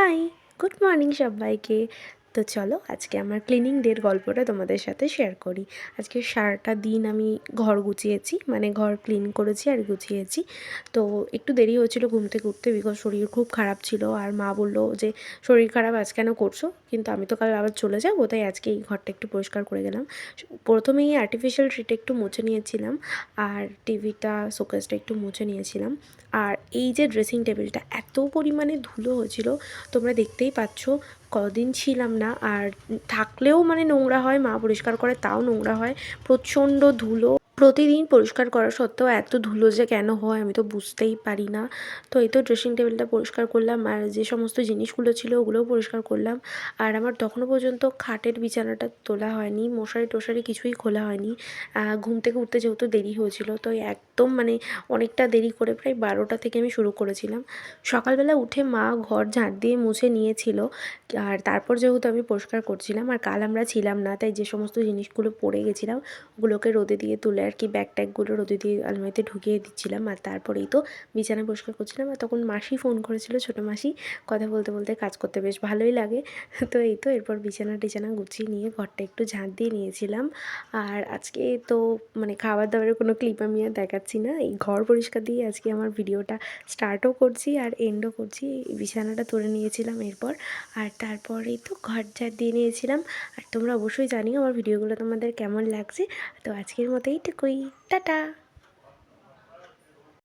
High, good morning সবাইকে। তো চলো আজকে আমার ক্লিনিং ডের গল্পটা তোমাদের সাথে শেয়ার করি। আজকে সারাটা দিন আমি ঘর গুছিয়েছি, মানে ঘর ক্লিন করেছি আর গুছিয়েছি। তো একটু দেরি হয়েছিল ঘুম থেকে উঠতে, বিকজ শরীর খুব খারাপ ছিল। আর মা বললো যে শরীর খারাপ আজ কেন করছো, কিন্তু আমি তো কাল আবার চলে যাবো, তাই আজকে এই ঘরটা একটু পরিষ্কার করে গেলাম। প্রথমেই আর্টিফিশিয়াল ট্রিটা একটু মুছে নিয়েছিলাম, আর টিভিটা শোকেসটা একটু মুছে নিয়েছিলাম। আর এই যে ড্রেসিং টেবিলটা এত পরিমাণে ধুলো হয়েছিল, তোমরা দেখতেই পাচ্ছ। কদিন ছিলাম না, আর থাকলেও মানে নোংরা হয়, মা পরিষ্কার করে তাও নোংরা হয়, প্রচণ্ড ধুলো। প্রতিদিন পরিষ্কার করা সত্ত্বেও এত ধুলো যে কেন হয় আমি তো বুঝতেই পারি না। তো এই তো ড্রেসিং টেবিলটা পরিষ্কার করলাম, আর যে সমস্ত জিনিসগুলো ছিল ওগুলোও পরিষ্কার করলাম। আর আমার তখনও পর্যন্ত খাটের বিছানাটা তোলা হয়নি, মশারি টশারি কিছুই খোলা হয়নি। ঘুম থেকে উঠতে যেহেতু দেরি হয়েছিল, তো একদম মানে অনেকটা দেরি করে, প্রায় 12টা থেকে আমি শুরু করেছিলাম। সকালবেলা উঠে মা ঘর ঝাঁট দিয়ে মুছে নিয়েছিল, আর তারপর যেহেতু আমি পরিষ্কার করছিলাম, আর কাল আমরা ছিলাম না, তাই যে সমস্ত জিনিসগুলো পড়ে গেছিলাম ওগুলোকে রোদে দিয়ে তুলে আর কি ব্যাগ ট্যাগগুলো রোদে দিয়ে আলমারিতে ঢুকিয়ে দিচ্ছিলাম। আর তারপরেই তো বিছানা পরিষ্কার করছিলাম, আর তখন মাসি ফোন করেছিল, ছোটো মাসি। কথা বলতে বলতে কাজ করতে বেশ ভালোই লাগে। তো এই তো এরপর বিছানা টিছানা গুছিয়ে নিয়ে ঘরটা একটু ঝাঁট দিয়ে নিয়েছিলাম। আর আজকে তো মানে খাবার দাবারের কোনো ক্লিপ আমি আর দেখাচ্ছি না, এই ঘর পরিষ্কার দিয়ে আজকে আমার ভিডিওটা স্টার্টও করছি আর এন্ডও করছি। বিছানাটা তুলে নিয়েছিলাম এরপর, আর তারপরেই তো ঘর ঝাড় দিয়ে নিয়েছিলাম। আর তোমরা অবশ্যই জানিও আমার ভিডিওগুলো তোমাদের কেমন লাগছে। তো আজকের মতো এইটুকুই, টাটা।